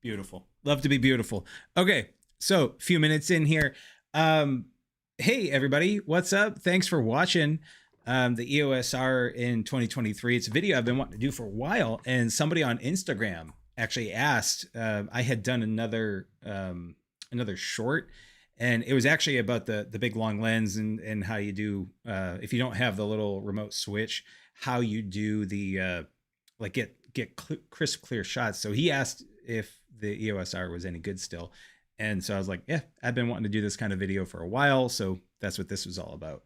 Beautiful. Love to be beautiful. Okay, so a few minutes in here. Hey everybody, what's up? Thanks for watching the EOS R in 2023. It's a video I've been wanting to do for a while, and somebody on Instagram actually asked. I had done another short, and it was actually about the big long lens and how you do if you don't have the little remote switch, how you do the like get crisp clear shots. So he asked if the EOS R was any good still. And so I was like, yeah, I've been wanting to do this kind of video for a while. So that's what this was all about.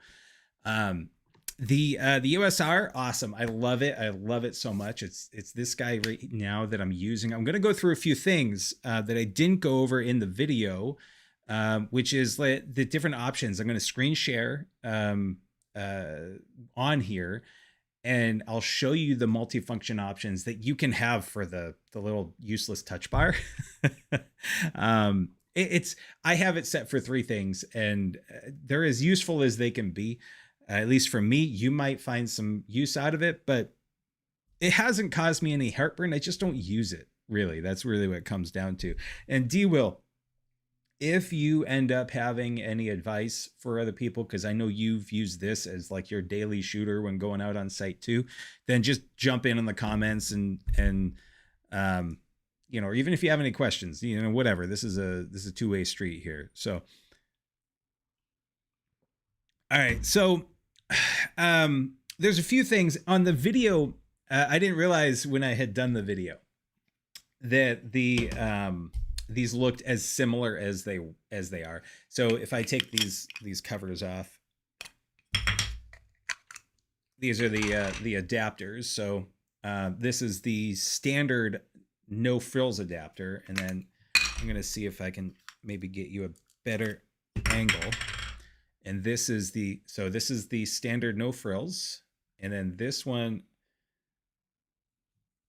The EOS R, awesome. I love it. I love it so much. It's this guy right now that I'm using. I'm going to go through a few things that I didn't go over in the video, which is like the different options. I'm going to screen share on here, and I'll show you the multifunction options that you can have for the little useless touch bar. I have it set for 3 things, and they're as useful as they can be. At least for me, you might find some use out of it, but it hasn't caused me any heartburn. I just don't use it, really. That's really what it comes down to. And D.Will, if you end up having any advice for other people, because I know you've used this as like your daily shooter when going out on site too, then just jump in the comments and you know, or even if you have any questions, you know, whatever. This is a two-way street here. So, all right. So, there's a few things on the video. I didn't realize when I had done the video that these looked as similar as they are. So if I take these covers off, these are the adapters. So this is the standard no frills adapter, and then I'm gonna see if I can maybe get you a better angle. And this is the standard no frills, and then this one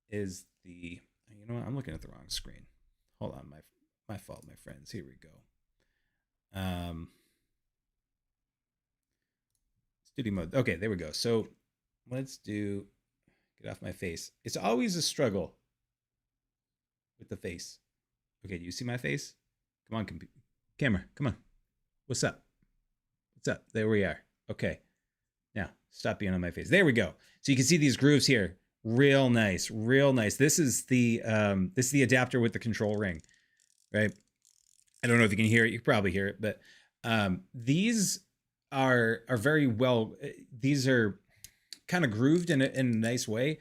is the, you know what, I'm looking at the wrong screen. Hold on, my fault, my friends. Here we go. Studio mode. Okay, there we go. So let's do, get off my face. It's always a struggle with the face. Okay, do you see my face? Come on, camera, come on. What's up? What's up? There we are. Okay. Now, stop being on my face. There we go. So you can see these grooves here. Real nice, real nice. This is the adapter with the control ring, right? I don't know if you can hear it. You can probably hear it, but these are very well. These are kind of grooved in a nice way.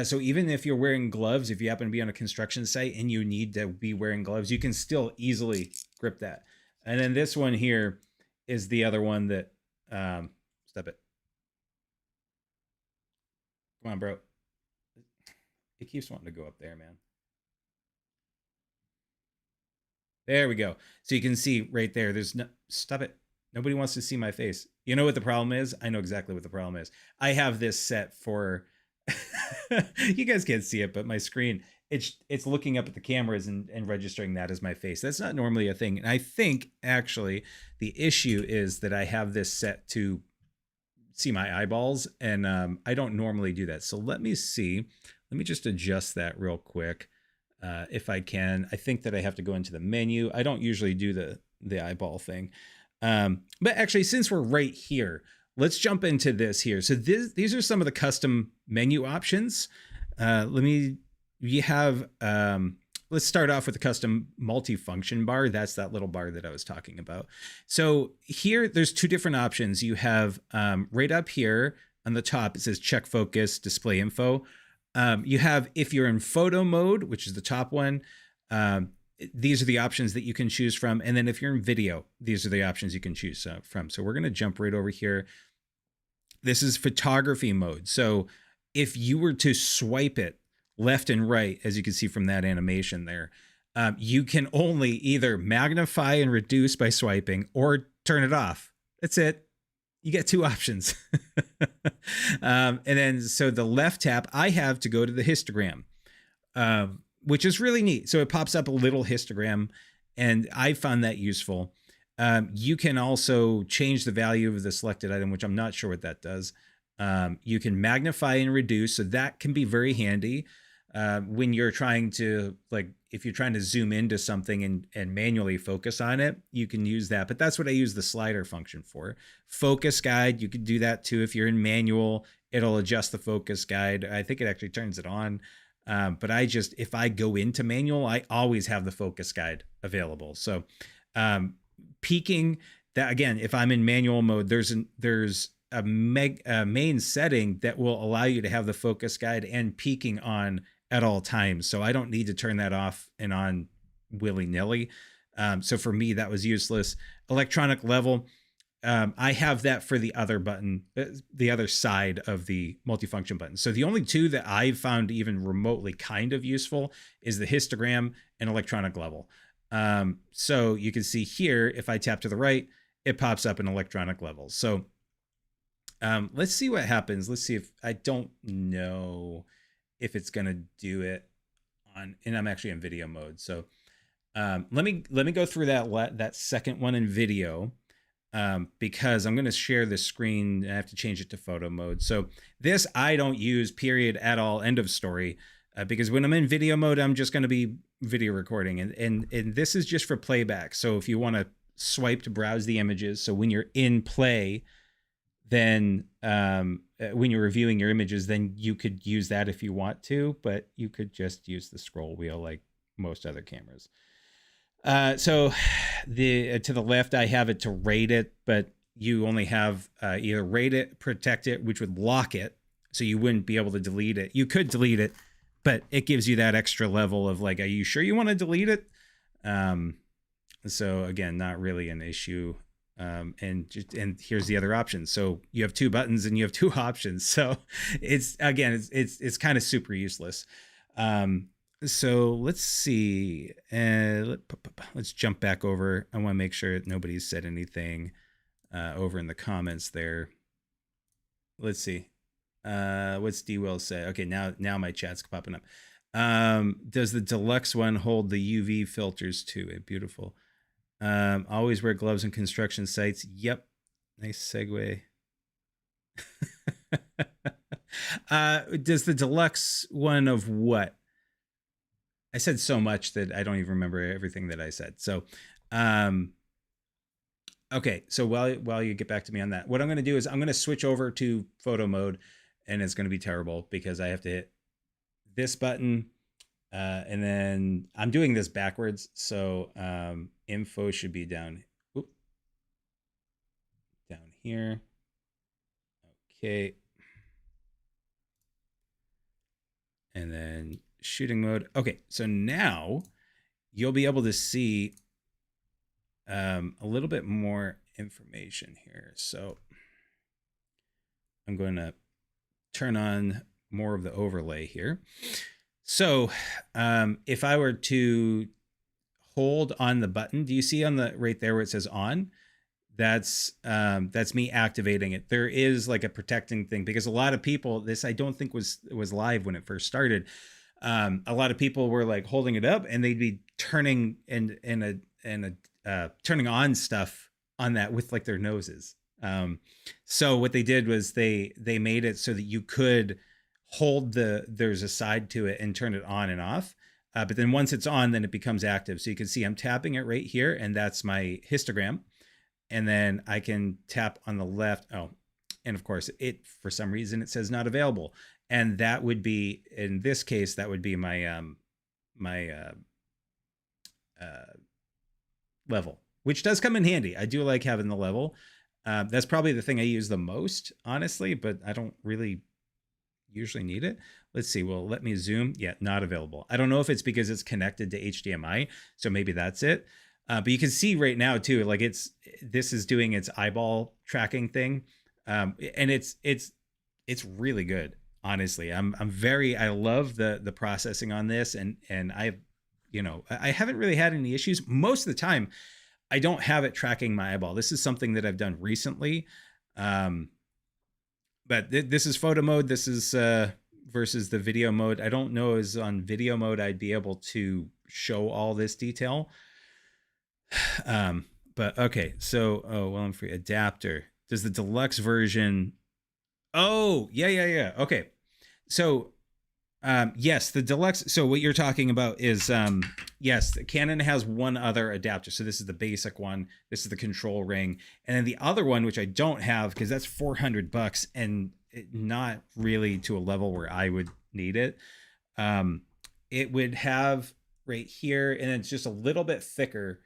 So even if you're wearing gloves, if you happen to be on a construction site and you need to be wearing gloves, you can still easily grip that. And then this one here is the other one that, stop it. Come on, bro. It keeps wanting to go up there, man. There we go. So you can see right there, there's no, stop it. Nobody wants to see my face. You know what the problem is? I know exactly what the problem is. I have this set for, you guys can't see it, but my screen, it's looking up at the cameras and registering that as my face. That's not normally a thing. And I think actually the issue is that I have this set to see my eyeballs, and I don't normally do that. So let me see. Let me just adjust that real quick. If I can. I think that I have to go into the menu. I don't usually do the eyeball thing. But actually, since we're right here, let's jump into this here. So these are some of the custom menu options. Let's start off with the custom multifunction bar. That's that little bar that I was talking about. So here, there's 2 different options. You have right up here on the top, it says check focus, display info. You have, if you're in photo mode, which is the top one, these are the options that you can choose from. And then if you're in video, these are the options you can choose from. So we're going to jump right over here. This is photography mode. So if you were to swipe it left and right, as you can see from that animation there, you can only either magnify and reduce by swiping or turn it off. That's it. You get 2 options. And then, so the left tap I have to go to the histogram, which is really neat. So it pops up a little histogram, and I found that useful. You can also change the value of the selected item, which I'm not sure what that does. You can magnify and reduce, so that can be very handy. when you're trying to, like, if you're trying to zoom into something and manually focus on it, you can use that. But that's what I use the slider function for. Focus guide, you could do that too. If you're in manual, it'll adjust the focus guide. I think it actually turns it on. But if I go into manual, I always have the focus guide available. So peaking, that again, if I'm in manual mode, there's a main setting that will allow you to have the focus guide and peaking on at all times. So I don't need to turn that off and on willy-nilly. So for me, that was useless. Electronic level, I have that for the other button, the other side of the multifunction button. So the only two that I've found even remotely kind of useful is the histogram and electronic level. So you can see here, if I tap to the right, it pops up in electronic levels. So let's see what happens. Let's see if, I don't know if it's going to do it on, and I'm actually in video mode. So let me go through that second one in video, because I'm going to share the screen. I have to change it to photo mode. So this I don't use, period, at all, end of story, because when I'm in video mode, I'm just going to be video recording, and this is just for playback. So if you want to swipe to browse the images, so when you're in play, then when you're reviewing your images, then you could use that if you want to, but you could just use the scroll wheel like most other cameras. So to the left, I have it to rate it, but you only have either rate it, protect it, which would lock it, so you wouldn't be able to delete it. You could delete it, but it gives you that extra level of like, are you sure you want to delete it? So again, not really an issue. And here's the other option. So you have two buttons and you have two options. So it's kind of super useless. So let's see. Let's jump back over. I want to make sure nobody's said anything over in the comments there. Let's see. What's D.Will say? Okay, now my chat's popping up. Does the deluxe one hold the UV filters too? Beautiful. Always wear gloves in construction sites. Yep. Nice segue. Does the deluxe one of what? I said so much that I don't even remember everything that I said. So, okay. So while you get back to me on that, what I'm going to do is I'm going to switch over to photo mode, and it's going to be terrible because I have to hit this button. And then I'm doing this backwards. So, info should be down here. Okay. And then shooting mode. Okay. So now you'll be able to see, a little bit more information here. So I'm going to turn on more of the overlay here. So if I were to hold on the button, do you see on the right there where it says on? That's me activating it. There is like a protecting thing, because a lot of people, this I don't think was live when it first started. A lot of people were like holding it up and they'd be turning turning on stuff on that with like their noses. So what they did was they made it so that you could hold there's a side to it and turn it on and off. But then once it's on, then it becomes active. So you can see I'm tapping it right here, and that's my histogram. And then I can tap on the left. Oh, and of course it, for some reason, it says not available. And that would be, in this case, that would be my, level, which does come in handy. I do like having the level. That's probably the thing I use the most, honestly, but I don't really usually need it. Let's see. Well, let me zoom. Yeah, not available. I don't know if it's because it's connected to HDMI, so maybe that's it. But you can see right now too, like this is doing its eyeball tracking thing, and it's really good. Honestly, I love the processing on this, and I haven't really had any issues. Most of the time, I don't have it tracking my eyeball. This is something that I've done recently. But this is photo mode. This is versus the video mode. I don't know as on video mode I'd be able to show all this detail. But okay, so I'm free adapter. Does the deluxe version? Oh yeah. Okay, so Yes, the deluxe. So what you're talking about is, yes, Canon has one other adapter. So this is the basic one. This is the control ring, and then the other one, which I don't have because that's $400 and not really to a level where I would need it. Um, it would have right here, and it's just a little bit thicker.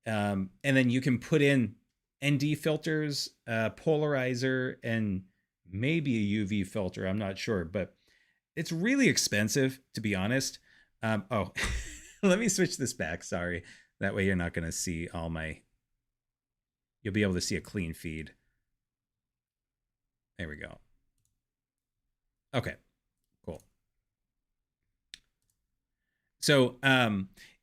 And then you can put in ND filters, polarizer, and maybe a UV filter. I'm not sure, but it's really expensive, to be honest. Oh, let me switch this back. Sorry. That way you're not going to see all my, you'll be able to see a clean feed. There we go. Okay, cool. So,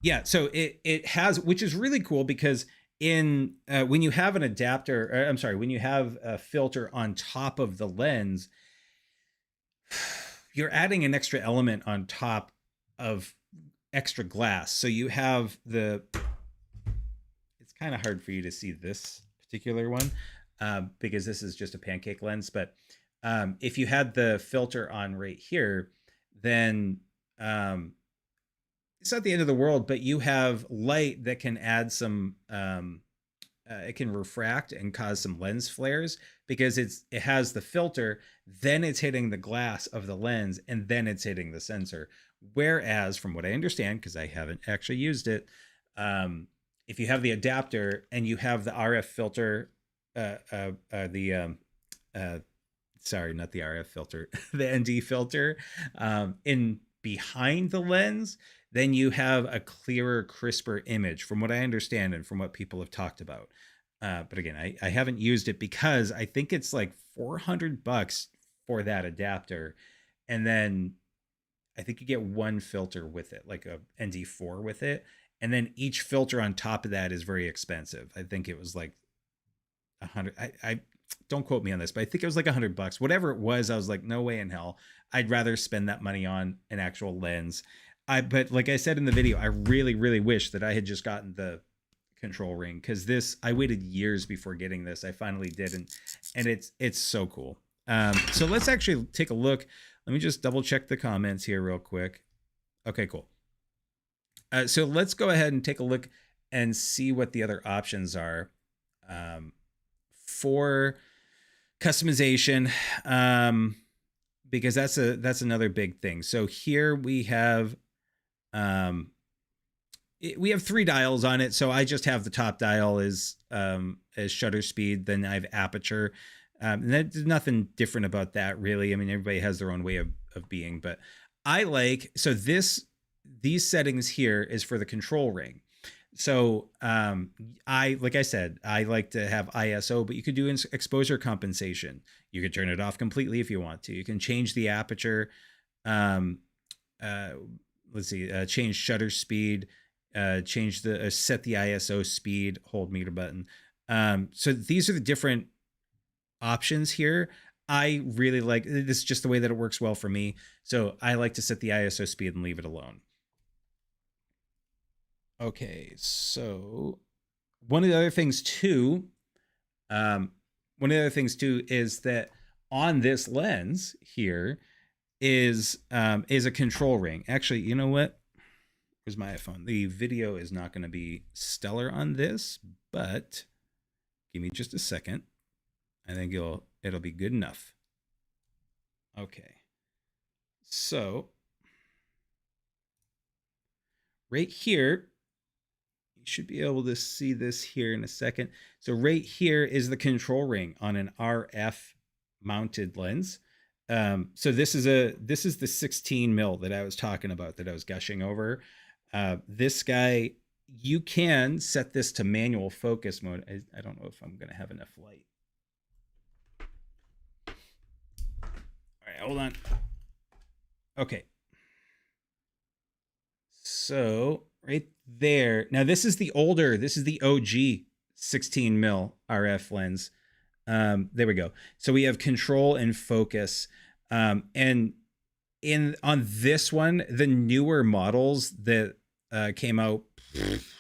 yeah, so it has, which is really cool because in when you have an adapter, I'm sorry, when you have a filter on top of the lens, you're adding an extra element on top of extra glass. So you have the, it's kind of hard for you to see this particular one because this is just a pancake lens. But if you had the filter on right here, then it's not the end of the world, but you have light that can add some, it can refract and cause some lens flares because it has the filter, then it's hitting the glass of the lens, and then it's hitting the sensor. Whereas, from what I understand, because I haven't actually used it, if you have the adapter and you have the RF filter, sorry, not the RF filter, the ND filter, in behind the lens, then you have a clearer, crisper image, from what I understand and from what people have talked about. But again, I haven't used it because I think it's like $400 for that adapter. And then I think you get one filter with it, like a ND4 with it. And then each filter on top of that is very expensive. I think it was like 100. I don't quote me on this, but I think it was like $100. Whatever it was, I was like, no way in hell. I'd rather spend that money on an actual lens. But like I said in the video, I really, really wish that I had just gotten the control ring because this, I waited years before getting this. I finally did, and it's so cool. So let's actually take a look. Let me just double check the comments here real quick. Okay, cool. So let's go ahead and take a look and see what the other options are for customization, because that's another big thing. So here we have we have 3 dials on it. So I just have the top dial as shutter speed. Then I have aperture. And there's nothing different about that, really. I mean, everybody has their own way of being, but I like, so these settings here is for the control ring. So like I said, I like to have ISO, but you could do exposure compensation. You could turn it off completely if you want to. You can change the aperture. Let's see, change shutter speed, change the set the ISO speed, hold meter button. So these are the different options here. I really like this, is just the way that it works well for me. So I like to set the ISO speed and leave it alone. Okay, so one of the other things too, is that on this lens here is a control ring. Actually, you know what? Where's my iPhone? The video is not going to be stellar on this, but give me just a second. I think it'll be good enough. Okay. So right here, you should be able to see this here in a second. So right here is the control ring on an RF mounted lens. So this is the 16 mil that I was talking about, that I was gushing over. This guy, you can set this to manual focus mode. I don't know if I'm going to have enough light. All right, hold on. Okay. So right there. Now this is the OG 16 mil RF lens. There we go. So we have control and focus. And on this one, the newer models that came out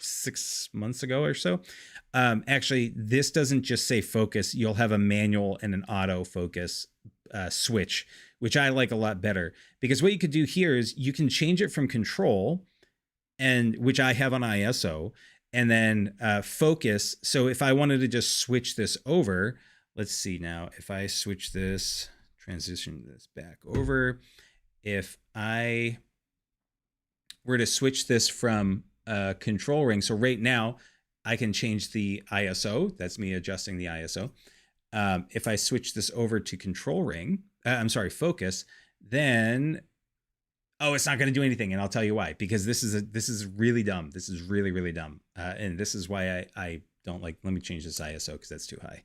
6 months ago or so, actually, this doesn't just say focus. You'll have a manual and an auto focus switch, which I like a lot better, because what you could do here is you can change it from control, and which I have on ISO, and then focus. So if I wanted to just switch this over, let's see now, if I switch this, transition this back over, if I were to switch this from control ring, so right now I can change the ISO. That's me adjusting the ISO. If I switch this over to control ring, focus, then, oh, it's not going to do anything. And I'll tell you why, because this is really dumb. This is really, really dumb. And this is why I don't like, let me change this ISO because that's too high.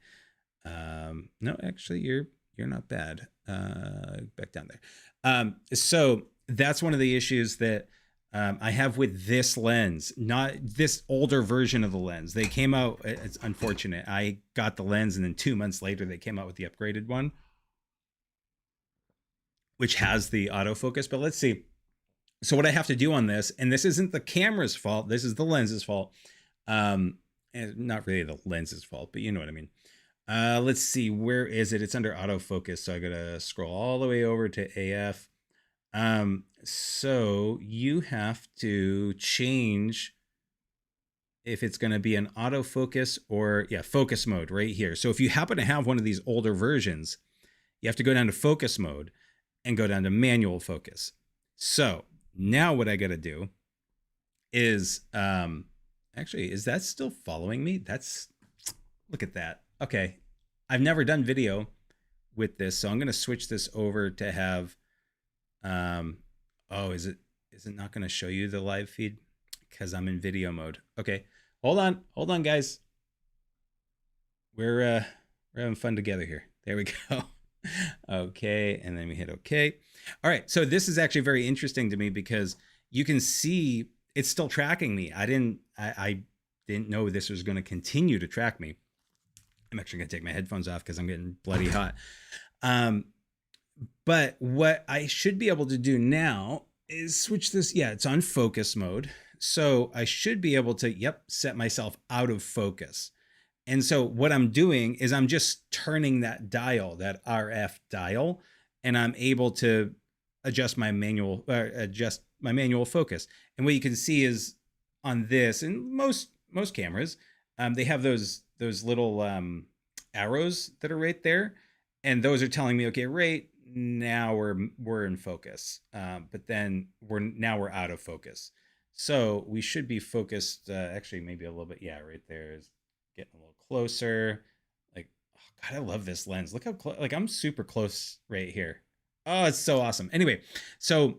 No, actually you're not bad. Back down there. So that's one of the issues that I have with this lens, not this older version of the lens. They came out, it's unfortunate. I got the lens and then 2 months later they came out with the upgraded one, which has the autofocus. But let's see. So what I have to do on this, and this isn't the camera's fault, this is the lens's fault. And not really the lens's fault, but you know what I mean. Let's see, where is it? It's under autofocus. So I gotta scroll all the way over to AF. So you have to change if it's going to be an autofocus or focus mode right here. So if you happen to have one of these older versions, you have to go down to focus mode and go down to manual focus. So now what I got to do is, actually, is that still following me? Look at that. Okay. I've never done video with this, so I'm going to switch this over to have, oh, is it not going to show you the live feed because I'm in video mode? Okay, hold on guys, we're having fun together here. There we go. Okay, and then we hit okay. All right, so this is actually very interesting to me because you can see it's still tracking me. I didn't know this was going to continue to track me. I'm actually going to take my headphones off because I'm getting bloody hot. But what I should be able to do now is switch this. Yeah, it's on focus mode. So I should be able to, set myself out of focus. And so what I'm doing is I'm just turning that dial, that RF dial, and I'm able to adjust my manual focus. And what you can see is on this, and most cameras, they have those little arrows that are right there. And those are telling me, okay, right now we're in focus, but then we're out of focus. So we should be focused, actually maybe a little bit. Yeah, right there is getting a little closer. Like, oh God, I love this lens. Look how close, like I'm super close right here. Oh, it's so awesome. Anyway, so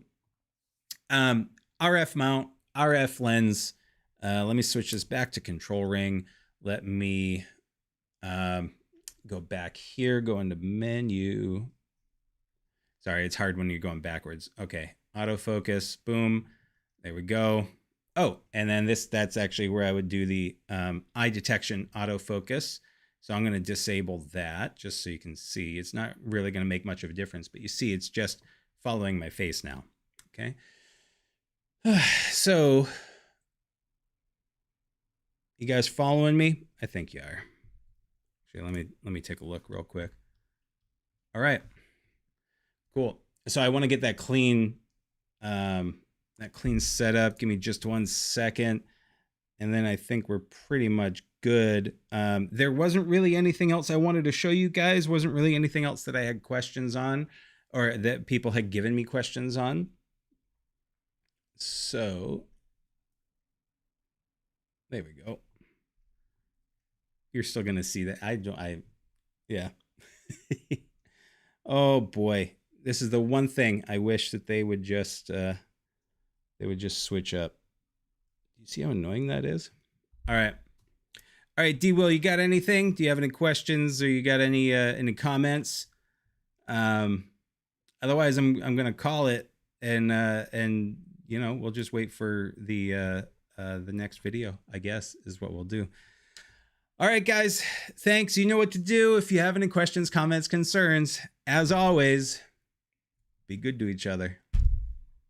RF mount, RF lens. Let me switch this back to control ring. Let me go back here, go into menu. Sorry, it's hard when you're going backwards. Okay, autofocus, boom, there we go. Oh, and then that's actually where I would do the eye detection autofocus. So I'm going to disable that just so you can see. It's not really going to make much of a difference, but you see it's just following my face now. Okay. So you guys following me? I think you are. Actually, let me take a look real quick. All right. Cool. So I want to get that clean setup. Give me just 1 second. And then I think we're pretty much good. There wasn't really anything else I wanted to show you guys. Wasn't really anything else that I had questions on or that people had given me questions on. So there we go. You're still going to see that. Yeah. Oh boy. This is the one thing I wish that they would just switch up. Do you see how annoying that is? All right. All right, D.Will, you got anything? Do you have any questions or you got any comments? Otherwise I'm going to call it and you know, we'll just wait for the next video, I guess is what we'll do. All right, guys, thanks. You know what to do. If you have any questions, comments, concerns, as always, be good to each other.